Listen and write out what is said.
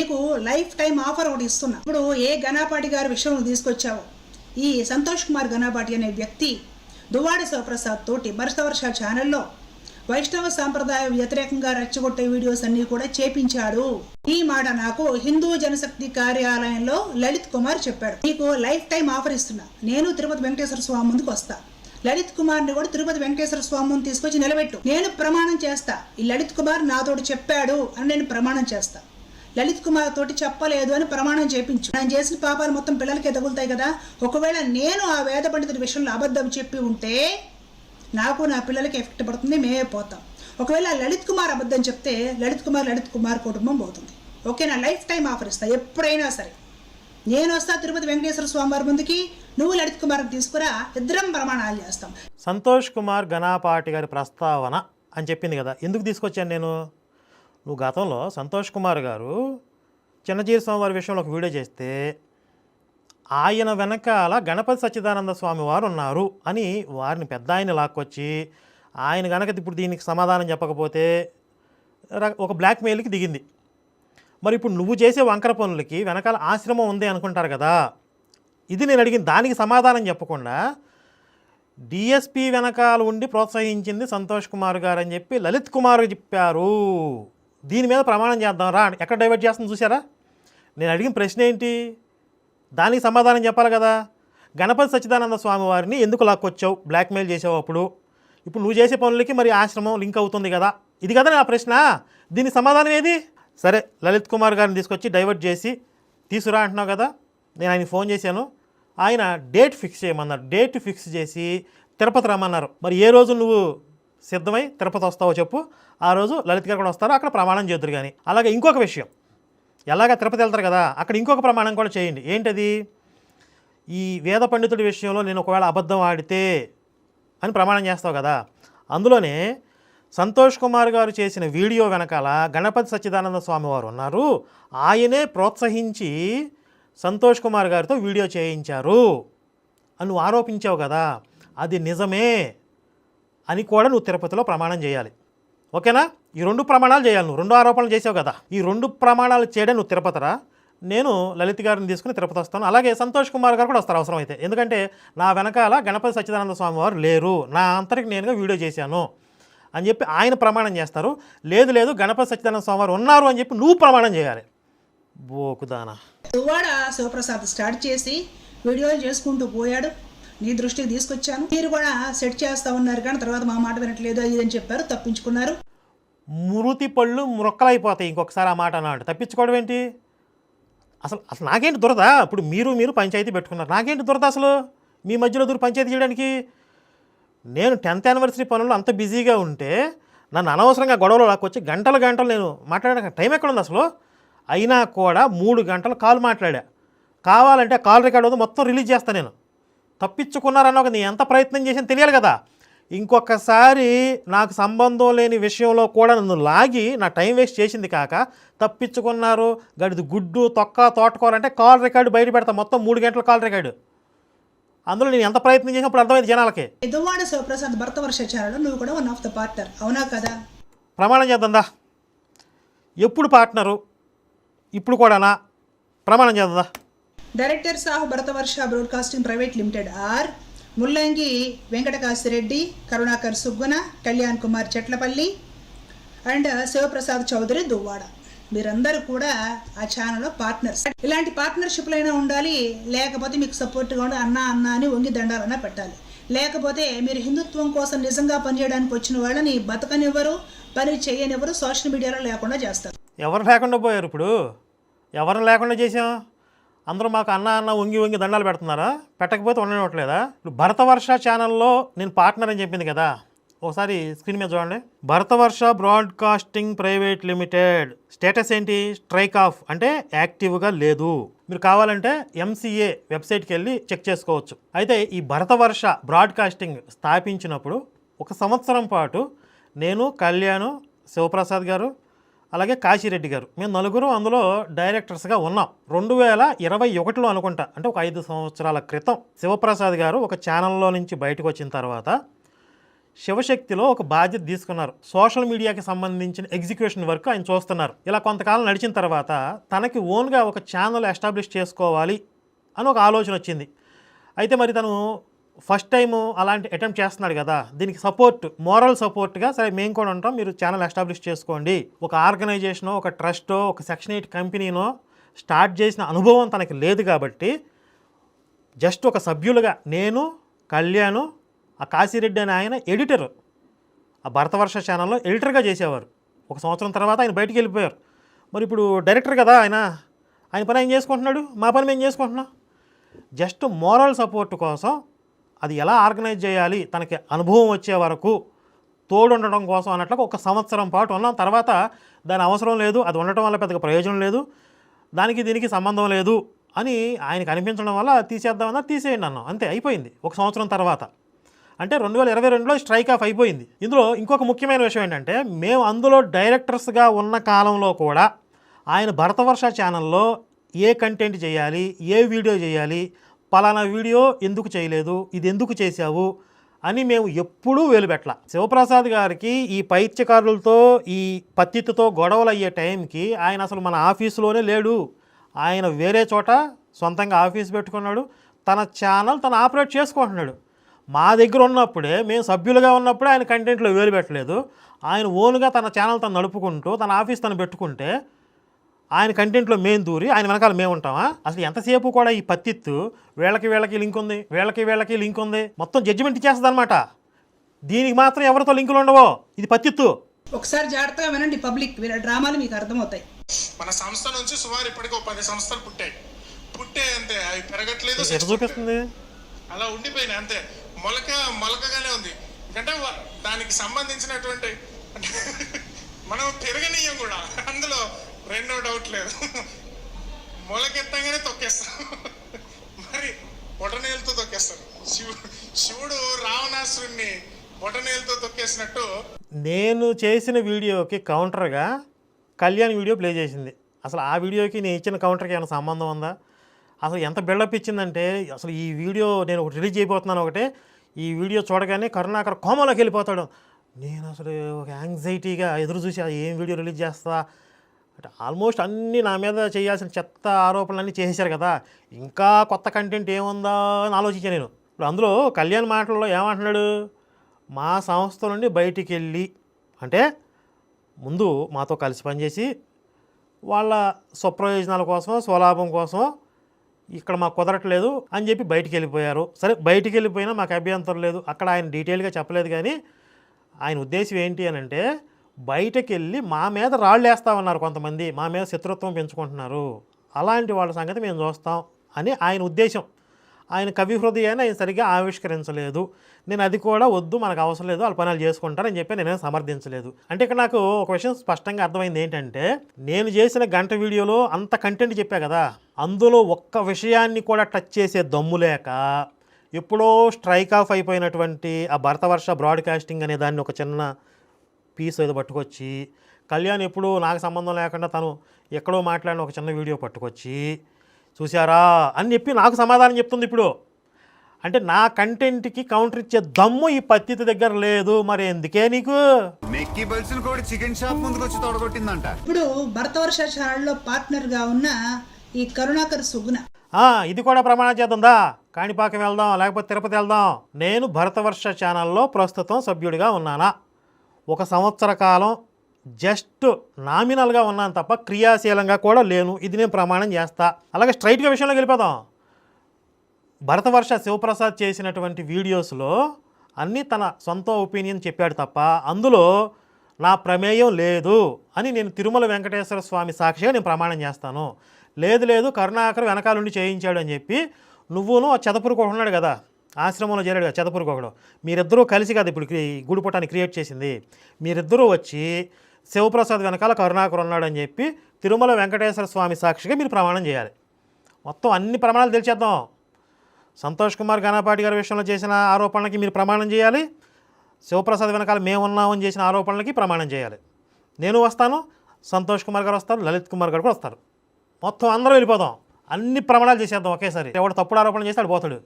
నీకు life time offer ఒకటి ఇస్తున్నా. ఇప్పుడు ఏ ఘనాపాటి గారి విషయం తీసుకొచ్చావు, ఈ సంతోష్ కుమార్ ఘనాపాటి అనే వ్యక్తి దువ్వాడ శివప్రసాద్ తోటి భరతవర్ష ఛానల్లో వైష్ణవ సాంప్రదాయ వ్యతిరేకంగా రెచ్చగొట్టే వీడియోస్ అన్ని కూడా చేపించాడు. ఈ మాట నాకు హిందూ జనశక్తి కార్యాలయంలో లలిత్ కుమార్ చెప్పాడు. నీకు లైఫ్ టైం ఆఫర్ ఇస్తున్నా, నేను తిరుపతి వెంకటేశ్వర స్వామి ముందుకు వస్తా, లలిత్ కుమార్ ని కూడా తిరుపతి వెంకటేశ్వర స్వామి ముందు తీసుకొచ్చి నిలబెట్టు, నేను ప్రమాణం చేస్తా ఈ లలిత్ కుమార్ నాతోటి చెప్పాడు అని నేను ప్రమాణం చేస్తా, లలిత్ కుమార్ తోటి చెప్పలేదు అని ప్రమాణం చేపించు. నేను చేసిన పాపాలు మొత్తం పిల్లలకి తగులుతాయి కదా. ఒకవేళ నేను ఆ వేద పండితుడి విషయంలో అబద్ధం చెప్పి ఉంటే నాకు నా పిల్లలకి ఎఫెక్ట్ పడుతుంది, మేమే పోతాం. ఒకవేళ లలిత్ కుమార్ అబద్ధం చెప్తే లలిత్ కుమార్ కుటుంబం పోతుంది. ఓకే, నా లైఫ్ టైం ఆఫర్ ఇస్తా, ఎప్పుడైనా సరే నేను వస్తా తిరుపతి వెంకటేశ్వర స్వామి వారి ముందుకి, నువ్వు లలిత్ కుమార్ తీసుకురా, ఇద్దరం ప్రమాణాలు చేస్తాం. సంతోష్ కుమార్ ఘనాపాటి గారి ప్రస్తావన అని చెప్పింది కదా, ఎందుకు తీసుకొచ్చాను నేను? నువ్వు గతంలో సంతోష్ కుమార్ గారు చిన్నజీవి స్వామి వారి విషయంలో ఒక వీడియో చేస్తే ఆయన వెనకాల గణపతి సచ్చిదానంద స్వామి వారు ఉన్నారు అని వారిని పెద్ద ఆయన లాక్కొచ్చి ఆయన గనక ఇప్పుడు దీనికి సమాధానం చెప్పకపోతే ఒక బ్లాక్మెయిల్కి దిగింది. మరి ఇప్పుడు నువ్వు చేసే వంకర పనులకి వెనకాల ఆశ్రమం ఉంది అనుకుంటారు కదా. ఇది నేను అడిగిన దానికి సమాధానం చెప్పకుండా డిఎస్పీ వెనకాల ఉండి ప్రోత్సహించింది సంతోష్ కుమార్ గారు అని చెప్పి లలిత్ కుమార్ చెప్పారు. దీని మీద ప్రమాణం చేద్దాం రా, ఎక్కడ డైవర్ట్ చేస్తుంది చూసారా? నేను అడిగిన ప్రశ్న ఏంటి, దానికి సమాధానం చెప్పాలి కదా. గణపతి సచ్చిదానంద స్వామి వారిని ఎందుకు లాక్కొచ్చావు, బ్లాక్మెయిల్ చేసావు అప్పుడు, ఇప్పుడు నువ్వు చేసే పనులకి మరి ఆశ్రమం లింక్ అవుతుంది కదా, ఇది కదా నా ప్రశ్న. దీనికి సమాధానం ఏది? సరే, లలిత్ కుమార్ గారిని తీసుకొచ్చి డైవర్ట్ చేసి తీసుకురా అంటున్నావు కదా. నేను ఆయనకి ఫోన్ చేశాను, ఆయన డేట్ ఫిక్స్ చేయమన్నారు. డేట్ ఫిక్స్ చేసి తిరుపతి రమ్మన్నారు. మరి ఏ రోజు నువ్వు సిద్ధమై తిరుపతి వస్తావో చెప్పు, ఆ రోజు లలిత్ గారు కూడా వస్తారు, అక్కడ ప్రమాణం చేద్దరు. కానీ అలాగే ఇంకొక విషయం, ఎలాగ తిరుపతి వెళ్తారు కదా, అక్కడ ఇంకొక ప్రమాణం కూడా చేయండి. ఏంటది? ఈ వేద పండితుడి విషయంలో నేను ఒకవేళ అబద్ధం ఆడితే అని ప్రమాణం చేస్తావు కదా, అందులోనే సంతోష్ కుమార్ గారు చేసిన వీడియో వెనకాల గణపతి సచ్చిదానంద స్వామి వారు ఉన్నారు, ఆయనే ప్రోత్సహించి సంతోష్ కుమార్ గారితో వీడియో చేయించారు అని నువ్వు ఆరోపించావు కదా, అది నిజమే అని కూడా నువ్వు తిరుపతిలో ప్రమాణం చేయాలి. ఓకేనా? ఈ రెండు ప్రమాణాలు చేయాలి. నువ్వు రెండు ఆరోపణలు చేసావు కదా, ఈ రెండు ప్రమాణాలు చేయడం నువ్వు తిరుపతిరా. నేను లలిత్ గారిని తీసుకుని తిరుపతి వస్తాను, అలాగే సంతోష్ కుమార్ గారు కూడా వస్తారు అవసరమైతే. ఎందుకంటే నా వెనకాల గణపతి సచ్చిదానంద స్వామి వారు లేరు, నా అంతరికి నేనుగా వీడియో చేశాను అని చెప్పి ఆయన ప్రమాణం చేస్తారు. లేదు గణపతి సచ్చిదానంద స్వామి వారు ఉన్నారు అని చెప్పి నువ్వు ప్రమాణం చేయాలి. బోకుదానా. దువ్వాడ శివప్రసాద్ స్టార్ట్ చేసి వీడియోలు చేసుకుంటూ పోయాడు, నీ దృష్టికి తీసుకొచ్చాను, మీరు కూడా సెట్ చేస్తా ఉన్నారు కానీ తర్వాత మా మాట వినట్లేదు అది అని చెప్పారు, తప్పించుకున్నారు. మృతి పళ్ళు మురక్కలైపోతాయి ఇంకొకసారి ఆ మాట అన్నాడు. తప్పించుకోవడం ఏంటి? అసలు నాకేంటి దురద? ఇప్పుడు మీరు పంచాయతీ పెట్టుకున్నారు, నాకేంటి దురద అసలు మీ మధ్యలో దూరం పంచాయతీ చేయడానికి? నేను 10th యానివర్సరీ పనుల్లో అంత బిజీగా ఉంటే నన్ను అనవసరంగా గొడవలో లాక్కొచ్చి గంటలు నేను మాట్లాడడానికి టైం ఎక్కడుంది అసలు? అయినా కూడా 3 గంటలు కాల్ మాట్లాడా. కావాలంటే కాల్ రికార్డ్ అవుతుంది, మొత్తం రిలీజ్ చేస్తాను నేను. తప్పించుకున్నారన్న ఒక నీ ఎంత ప్రయత్నం చేసినా తెలియాలి కదా. ఇంకొకసారి నాకు సంబంధం లేని విషయంలో కూడా నన్ను లాగి నా టైం వేస్ట్ చేసింది కాక తప్పించుకున్నారు, గడిది గుడ్డు తొక్క తోటకోవాలంటే కాల్ రికార్డు బయట పెడతా, మొత్తం 3 గంటల కాల్ రికార్డు. అందులో నేను ఎంత ప్రయత్నం చేసినప్పుడు అర్థమైంది జనాలకి. దువ్వాడ శివప్రసాద్ భరతవర్ష ఛానల్లో నువ్వు కూడా వన్ ఆఫ్ ద పార్ట్నర్, అవునా కదా? ప్రమాణం చేద్దా? ఎప్పుడు పార్ట్నరు? ఇప్పుడు కూడానా? ప్రమాణం చేద్దా? Directors of Bharatavarsha broadcasting private limited are Mullangi Venkatakasireddy, Karunakar Suggunna, Kalyan Kumar Chetlapalli and Sivaprasad Chowdary Duvvada, మీరందరూ కూడా ఆ ఛానల్లో పార్ట్నర్స్. ఇలాంటి పార్ట్నర్షిప్లు అయినా ఉండాలి, లేకపోతే మీకు సపోర్ట్గా ఉండి అన్న అని వంగి దండాలన్నా పెట్టాలి. లేకపోతే మీరు హిందుత్వం కోసం నిజంగా పనిచేయడానికి వచ్చిన వాళ్ళని బతకనివ్వరు, పని చేయనివ్వరు, సోషల్ మీడియాలో లేకుండా చేస్తారు. ఎవరు లేకుండా పోయారు? ఇప్పుడు ఎవరిని లేకుండా చేసాం? అందరూ మాకు అన్న వంగి దండాలు పెడుతున్నారా? పెట్టకపోతే ఉండనివ్వట్లేదా? ఇప్పుడు భరతవర్ష ఛానల్లో నేను పార్ట్నర్ అని చెప్పింది కదా, ఒకసారి స్క్రీన్ మీద చూడండి. Bharatavarsha broadcasting private limited status ఏంటి? స్ట్రైక్ ఆఫ్, అంటే యాక్టివ్గా లేదు. మీరు కావాలంటే MCA వెబ్సైట్కి వెళ్ళి చెక్ చేసుకోవచ్చు. అయితే ఈ భరతవర్ష బ్రాడ్కాస్టింగ్ స్థాపించినప్పుడు 1 సంవత్సరం పాటు నేను, కళ్యాణ్, శివప్రసాద్ గారు, అలాగే కాశీరెడ్డి గారు, మేము 4 అందులో డైరెక్టర్స్గా ఉన్నాం. 2021లో అనుకుంటా, అంటే ఒక 5 సంవత్సరాల క్రితం శివప్రసాద్ గారు ఒక ఛానల్లో నుంచి బయటకు వచ్చిన తర్వాత శివశక్తిలో ఒక బాధ్యత తీసుకున్నారు. సోషల్ మీడియాకి సంబంధించిన ఎగ్జిక్యూషన్ వర్క్ ఆయన చూస్తున్నారు. ఇలా కొంతకాలం నడిచిన తర్వాత తనకి ఓన్గా ఒక ఛానల్ ఎస్టాబ్లిష్ చేసుకోవాలి అని ఒక ఆలోచన వచ్చింది. అయితే మరి తను ఫస్ట్ టైము అలాంటి అటెంప్ట్ చేస్తున్నాడు కదా, దీనికి సపోర్ట్, మోరల్ సపోర్ట్గా సరే మేము కూడా ఉంటాం, మీరు ఛానల్ ఎస్టాబ్లిష్ చేసుకోండి. ఒక ఆర్గనైజేషనో, ఒక ట్రస్టో, ఒక సెక్షన్ 8 కంపెనీనో స్టార్ట్ చేసిన అనుభవం తనకి లేదు కాబట్టి జస్ట్ ఒక సభ్యులుగా నేను, కళ్యాణ్, ఆ కాశీరెడ్డి అనే ఆయన ఎడిటర్, ఆ భరతవర్ష ఛానల్లో ఎడిటర్గా చేసేవారు. 1 సంవత్సరం తర్వాత ఆయన బయటికి వెళ్ళిపోయారు. మరి ఇప్పుడు డైరెక్టర్ కదా ఆయన పని ఆయన చేసుకుంటున్నాడు, మా పని మేము చేసుకుంటున్నాం. జస్ట్ మోరల్ సపోర్ట్ కోసం అది ఎలా ఆర్గనైజ్ చేయాలి తనకి అనుభవం వచ్చే వరకు తోడుండడం కోసం అన్నట్లుగా 1 సంవత్సరం పాటు ఉన్నాం. తర్వాత దాని అవసరం లేదు, అది ఉండటం వల్ల పెద్దగా ప్రయోజనం లేదు, దానికి దీనికి సంబంధం లేదు అని ఆయనకు అనిపించడం వల్ల తీసేద్దామన్నా తీసేయండి అన్నాం. అంతే, అయిపోయింది. 1 సంవత్సరం తర్వాత అంటే 2022లో స్ట్రైక్ ఆఫ్ అయిపోయింది. ఇందులో ఇంకొక ముఖ్యమైన విషయం ఏంటంటే, మేము అందులో డైరెక్టర్స్గా ఉన్న కాలంలో కూడా ఆయన భరతవర్ష ఛానల్లో ఏ కంటెంట్ చేయాలి, ఏ వీడియో చేయాలి, పలానా వీడియో ఎందుకు చేయలేదు, ఇది ఎందుకు చేశావు అని మేము ఎప్పుడూ వేలుపెట్టల. శివప్రసాద్ గారికి ఈ పైత్యకారులతో, ఈ పత్తితో గొడవలు అయ్యే టైంకి ఆయన అసలు మన ఆఫీసులోనే లేడు. ఆయన వేరే చోట సొంతంగా ఆఫీస్ పెట్టుకున్నాడు, తన ఛానల్ తను ఆపరేట్ చేసుకుంటున్నాడు. మా దగ్గర ఉన్నప్పుడే, మేము సభ్యులుగా ఉన్నప్పుడే ఆయన కంటెంట్లో వేలు పెట్టలేదు. ఆయన ఓన్గా తన ఛానల్ తను నడుపుకుంటూ తన ఆఫీస్ తను పెట్టుకుంటే ఆయన కంటెంట్లో మేము దూరి ఆయన వెనకాల మేము ఉంటామా? అసలు ఎంతసేపు కూడా ఈ పత్తిత్తు వీళ్ళకి లింక్ ఉంది, వీళ్ళకి లింక్ ఉంది, మొత్తం జడ్జిమెంట్ ఇచ్చేస్తుంది అనమాట. దీనికి మాత్రం ఎవరితో లింకులు ఉండవో, ఇది పత్తిత్తు. ఒకసారి జాగ్రత్తగా వినండి పబ్లిక్, వీళ్ళ డ్రామాలు మీకు అర్థమవుతాయి. మన సంస్థ నుంచి సుమారు ఇప్పటికి 10 సంస్థలు పుట్టాయి అంతే, అవి పెరగట్లేదు, ఎటు చూపిస్తుంది, అలా ఉండిపోయినాయి అంతే. మొలకగానే ఉంది. ఎందుకంటే దానికి సంబంధించినటువంటి మనం పెరగనీయం కూడా, అందులో రెండో డౌట్ లేదు. మొలకెత్తంగానే తొక్కేస్తాం, మరి బొటనేలతో తొక్కేస్తారు. శివుడు రావణాసురుణ్ణి బొటనేలతో తొక్కేసినట్టు. నేను చేసిన వీడియోకి కౌంటర్గా కళ్యాణ్ వీడియో ప్లే చేసింది. అసలు ఆ వీడియోకి నేను ఇచ్చిన కౌంటర్కి ఏమైనా సంబంధం ఉందా? అసలు ఎంత బిల్డప్ ఇచ్చిందంటే, అసలు ఈ వీడియో నేను ఒకటి రిలీజ్ చేయబోతున్నాను, ఒకటే ఈ వీడియో చూడగానే కరుణాకర్ కోమలోకి వెళ్ళిపోతాడు. నేను అసలు ఒక యాంగ్జైటీగా ఎదురు చూసి ఏం వీడియో రిలీజ్ చేస్తా అంటే, ఆల్మోస్ట్ అన్నీ నా మీద చేయాల్సిన చెత్త ఆరోపణలన్నీ చేసేశారు కదా, ఇంకా కొత్త కంటెంట్ ఏముందా అని ఆలోచించాను నేను. ఇప్పుడు అందులో కళ్యాణ్ మాటల్లో ఏమంటున్నాడు, మా సంస్థ నుండి బయటికి వెళ్ళి అంటే ముందు మాతో కలిసి పనిచేసి వాళ్ళ స్వప్రయోజనాల కోసం, స్వలాభం కోసం ఇక్కడ మాకు కుదరట్లేదు అని చెప్పి బయటికి వెళ్ళిపోయారు. సరే, బయటికి వెళ్ళిపోయినా మాకు అభ్యంతరం లేదు. అక్కడ ఆయన డీటెయిల్గా చెప్పలేదు, కానీ ఆయన ఉద్దేశం ఏంటి అని అంటే, బయటకు వెళ్ళి మా మీద రాళ్ళు వేస్తా ఉన్నారు కొంతమంది, మా మీద శత్రుత్వం పెంచుకుంటున్నారు, అలాంటి వాళ్ళ సంగతి మేము చూస్తాం అని ఆయన ఉద్దేశం. ఆయన కవి హృదయాన్ని ఆయన సరిగ్గా ఆవిష్కరించలేదు. నేను అది కూడా వద్దు, మనకు అవసరం లేదు, వాళ్ళ పనులు చేసుకుంటారని చెప్పి నేనేం సమర్థించలేదు. అంటే ఇక్కడ నాకు ఒక విషయం స్పష్టంగా అర్థమైంది ఏంటంటే, నేను చేసిన గంట వీడియోలో అంత కంటెంట్ చెప్పా కదా, అందులో ఒక్క విషయాన్ని కూడా టచ్ చేసే దమ్ము లేక ఎప్పుడో స్ట్రైక్ ఆఫ్ అయిపోయినటువంటి ఆ భరతవర్ష బ్రాడ్కాస్టింగ్ అనే దాన్ని ఒక చిన్న పీస్ ఏదో పట్టుకొచ్చి, కళ్యాణ్ ఎప్పుడూ నాకు సంబంధం లేకుండా తను ఎక్కడో మాట్లాడిన ఒక చిన్న వీడియో పట్టుకొచ్చి చూసారా అని చెప్పి నాకు సమాధానం చెప్తుంది. ఇప్పుడు అంటే నా కంటెంట్కి కౌంటర్ ఇచ్చే దమ్ము ఈ పత్తిత దగ్గర లేదు. మరి ఎందుకే నీకు చికెన్ షాప్ ముందుకు వచ్చి తొడగొట్టిందంట. ఇప్పుడు భరతవర్ష ఛానల్లో పార్ట్నర్గా ఉన్న ఈ కరుణాకర్ సుగుణ, ఇది కూడా ప్రమాణం చేద్దా, కాణిపాకం వెళ్దాం లేకపోతే తిరుపతి వెళ్దాం. నేను భరతవర్ష ఛానల్లో ప్రస్తుతం సభ్యుడిగా ఉన్నానా? 1 సంవత్సర కాలం జస్ట్ నామినల్గా ఉన్నాను తప్ప క్రియాశీలంగా కూడా లేను. ఇది నేను ప్రమాణం చేస్తా. అలాగే స్ట్రైట్గా విషయంలోకి వెళ్ళిపోదాం. భరతవర్ష శివప్రసాద్ చేసినటువంటి వీడియోస్లో అన్నీ తన సొంత ఒపీనియన్ చెప్పాడు తప్ప అందులో నా ప్రమేయం లేదు అని నేను తిరుమల వెంకటేశ్వర స్వామి సాక్షిగా నేను ప్రమాణం చేస్తాను. లేదు కరుణాకర్ వెనకాలండి చేయించాడు అని చెప్పి నువ్వును ఆ చెదపురుకు ఉన్నాడు కదా, ఆశ్రమంలో చేరాడు కదా చెదపురుకు ఒకడు, మీరిద్దరూ కలిసి కదా ఇప్పుడు గుడిపటాన్ని క్రియేట్ చేసింది. మీరిద్దరూ వచ్చి శివప్రసాద్ వెనకాల కరుణాకర్ ఉన్నాడు అని చెప్పి తిరుమల వెంకటేశ్వర స్వామి సాక్షిగా మీరు ప్రమాణం చేయాలి. మొత్తం అన్ని ప్రమాణాలు తెలిచేద్దాం. సంతోష్ కుమార్ గణపాటి గారి విషయంలో చేసిన ఆరోపణలకి మీరు ప్రమాణం చేయాలి, శివప్రసాద్ వెనకాల మేము ఉన్నామని చేసిన ఆరోపణలకి ప్రమాణం చేయాలి. నేను వస్తాను, సంతోష్ కుమార్ గారు వస్తారు, లలిత్ కుమార్ గారు కూడా వస్తారు. మొత్తం అందరూ వెళ్ళిపోదాం, అన్ని ప్రమాణాలు చేసేద్దాం ఒకేసారి. ఎవడు తప్పుడు ఆరోపణలు చేస్తే వాడు పోతాడు.